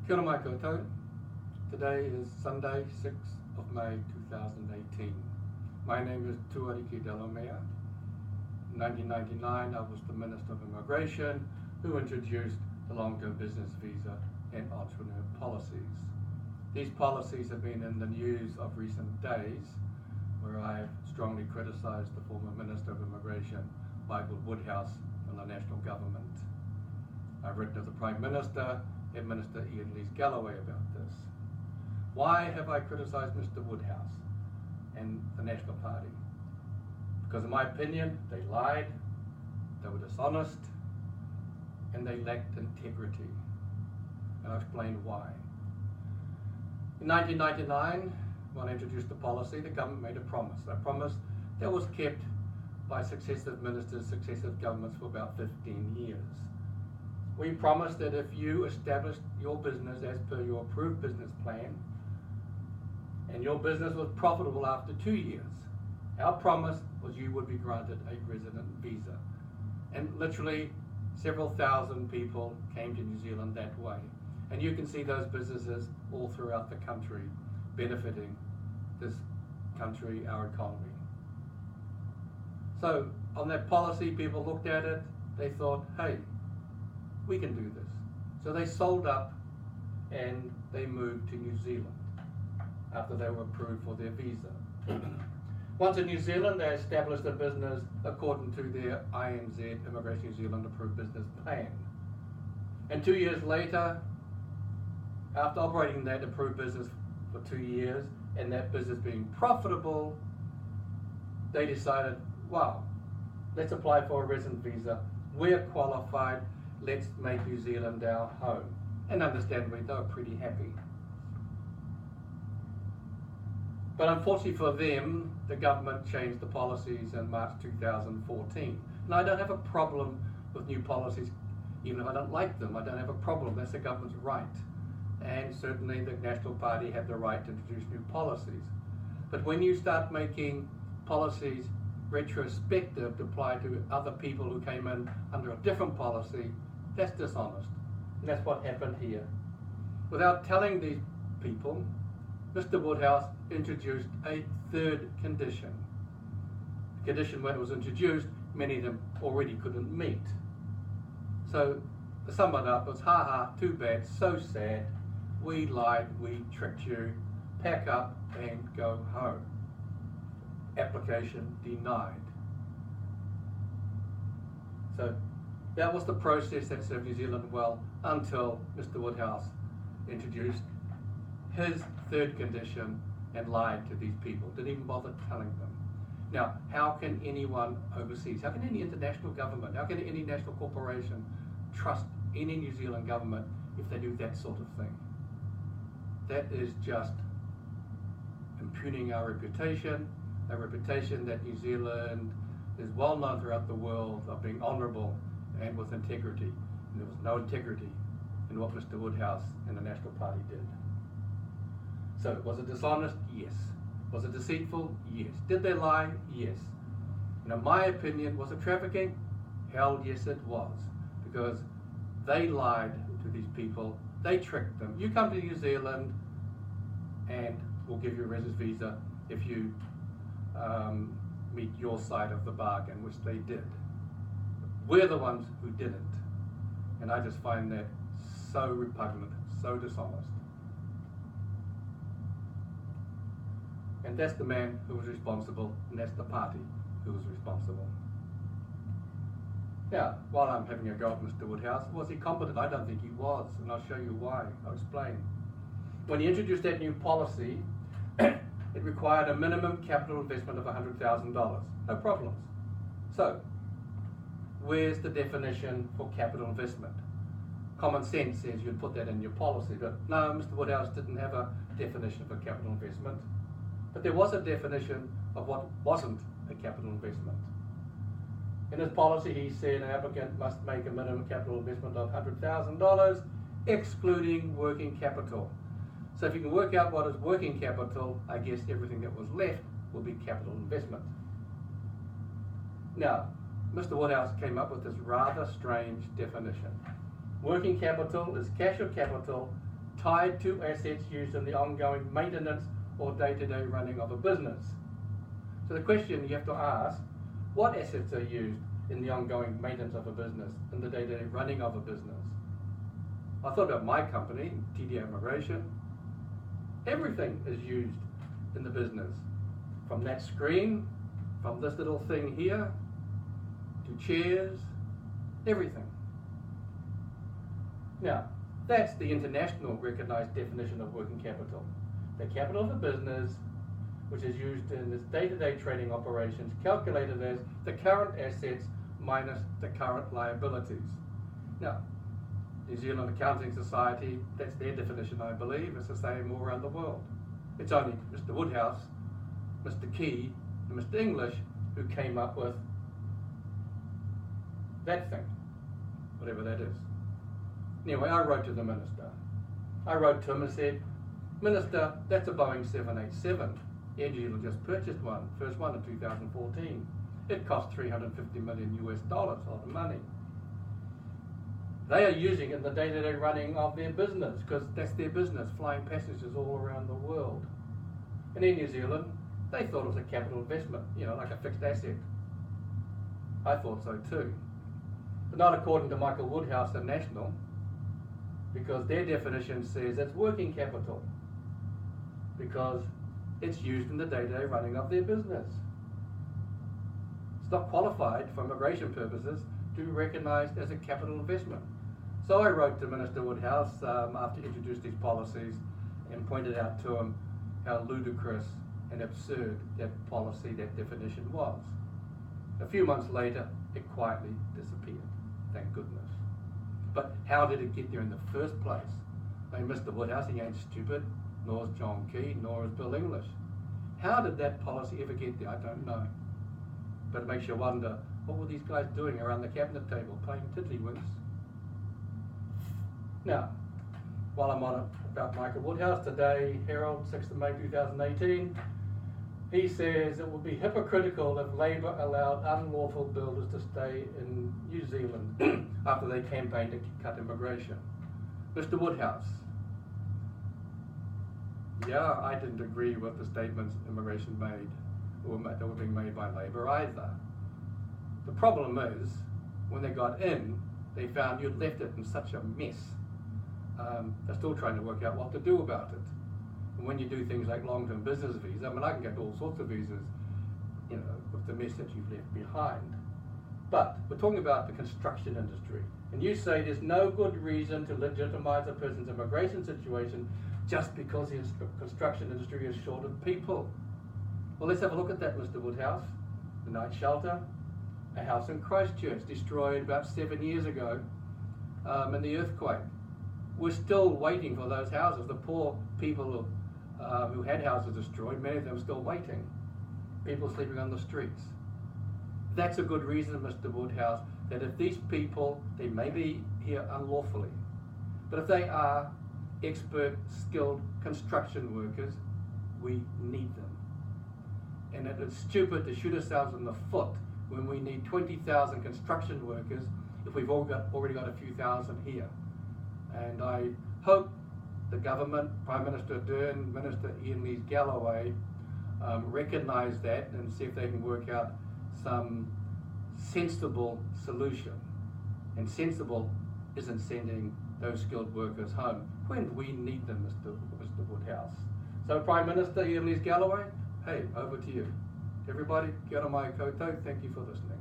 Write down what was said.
Kia ora mai koutou. Today is Sunday, 6th of May 2018. My name is Tuariki Delamere. In 1999, I was the Minister of Immigration who introduced the long-term business visa and entrepreneur policies. These policies have been in the news of recent days, where I have strongly criticised the former Minister of Immigration, Michael Woodhouse, from the national government. I've written to the Prime Minister and Minister Lees-Galloway about this. Why have I criticised Mr. Woodhouse and the National Party? Because in my opinion, they lied, they were dishonest, and they lacked integrity. And I'll explain why. In 1999, when I introduced the policy, the government made a promise. A promise that was kept by successive ministers, successive governments for about 15 years. We promised that if you established your business as per your approved business plan, and your business was profitable after 2 years, our promise was you would be granted a resident visa. And literally several thousand people came to New Zealand that way. And you can see those businesses all throughout the country benefiting this country, our economy. So on that policy, people looked at it, they thought, hey, we can do this. So they sold up and they moved to New Zealand after they were approved for their visa. Once in New Zealand, they established a business according to their INZ, Immigration New Zealand Approved Business Plan. And 2 years later, after operating that approved business for 2 years and that business being profitable, they decided, wow, let's apply for a resident visa. We're qualified. Let's make New Zealand our home. And understandably, they were pretty happy. But unfortunately for them, the government changed the policies in March 2014. And I don't have a problem with new policies, even if I don't like them. I don't have a problem. That's the government's right. And certainly the National Party had the right to introduce new policies. But when you start making policies retrospective to apply to other people who came in under a different policy, that's dishonest. And that's what happened here. Without telling these people, Mr. Woodhouse introduced a third condition. The condition when it was introduced, many of them already couldn't meet. So to sum it up, it was too bad, so sad, we lied, we tricked you, pack up and go home. Application denied. So that was the process that served New Zealand well until Mr. Woodhouse introduced his third condition and lied to these people, didn't even bother telling them. Now, how can anyone overseas, how can any international government, how can any national corporation trust any New Zealand government if they do that sort of thing? That is just impugning our reputation, a reputation that New Zealand is well known throughout the world of being honourable and with integrity. And there was no integrity in what Mr. Woodhouse and the National Party did. So was it dishonest? Yes. Was it deceitful? Yes. Did they lie? Yes. And in my opinion, was it trafficking? Hell yes it was. Because they lied to these people. They tricked them. You come to New Zealand and we'll give you a residence visa if you meet your side of the bargain, which they did. We're the ones who didn't. And I just find that so repugnant, so dishonest. And that's the man who was responsible, and that's the party who was responsible. Now, while I'm having a go at Mr. Woodhouse, was he competent? I don't think he was, and I'll show you why. I'll explain. When he introduced that new policy, it required a minimum capital investment of $100,000. No problems. So, where's the definition for capital investment? Common sense says you'd put that in your policy, but no, Mr. Woodhouse didn't have a definition for capital investment. But there was a definition of what wasn't a capital investment. In his policy, he said an applicant must make a minimum capital investment of $100,000, excluding working capital. So if you can work out what is working capital, I guess everything that was left will be capital investment. Now, Mr. Woodhouse came up with this rather strange definition. Working capital is cash or capital tied to assets used in the ongoing maintenance or day-to-day running of a business. So the question you have to ask, what assets are used in the ongoing maintenance of a business, in the day-to-day running of a business? I thought about my company, TD Immigration. Everything is used in the business. From that screen, from this little thing here, to chairs, everything. Now, that's the international recognized definition of working capital. The capital of a business, which is used in its day-to-day trading operations, calculated as the current assets minus the current liabilities. Now, New Zealand Accounting Society, that's their definition, I believe. It's the same all around the world. It's only Mr. Woodhouse, Mr. Key, and Mr. English who came up with that thing, whatever that is. Anyway, I wrote to the minister. I wrote to him and said, Minister, that's a Boeing 787. Air New Zealand just purchased one, first one in 2014. It cost $350 million US, a lot of money. They are using it in the day-to-day running of their business, because that's their business, flying passengers all around the world. And in New Zealand, they thought it was a capital investment, like a fixed asset. I thought so too. But not according to Michael Woodhouse and National, because their definition says it's working capital, because it's used in the day-to-day running of their business. It's not qualified for immigration purposes to be recognised as a capital investment. So I wrote to Minister Woodhouse after he introduced these policies and pointed out to him how ludicrous and absurd that policy, that definition was. A few months later, it quietly disappeared, thank goodness. But how did it get there in the first place? I mean, Mr. Woodhouse, he ain't stupid, nor is John Key, nor is Bill English. How did that policy ever get there? I don't know. But it makes you wonder, what were these guys doing around the cabinet table, playing tiddlywinks? Now, while I'm on it about Michael Woodhouse, today, Herald, 6th of May 2018, he says it would be hypocritical if Labour allowed unlawful builders to stay in New Zealand after they campaigned to cut immigration. Mr. Woodhouse, yeah, I didn't agree with the statements immigration made, or that were being made by Labour either. The problem is, when they got in, they found you'd left it in such a mess. They're still trying to work out what to do about it. And when you do things like long-term business visas, I mean, I can get all sorts of visas, with the mess that you've left behind. But we're talking about the construction industry. And you say there's no good reason to legitimise a person's immigration situation just because the construction industry is short of people. Well, let's have a look at that, Mr. Woodhouse. The night shelter, a house in Christchurch destroyed about 7 years ago in the earthquake. We're still waiting for those houses. The poor people who had houses destroyed, many of them are still waiting. People sleeping on the streets. That's a good reason, Mr. Woodhouse, that if these people, they may be here unlawfully, but if they are expert, skilled construction workers, we need them. And it is stupid to shoot ourselves in the foot when we need 20,000 construction workers if we've already got a few thousand here. And I hope the government, Prime Minister Ardern, Minister Lees-Galloway, recognise that and see if they can work out some sensible solution. And sensible isn't sending those skilled workers home when we need them, Mr. Woodhouse. So Prime Minister Lees-Galloway, hey, over to you. Everybody, get on my koto. Thank you for listening.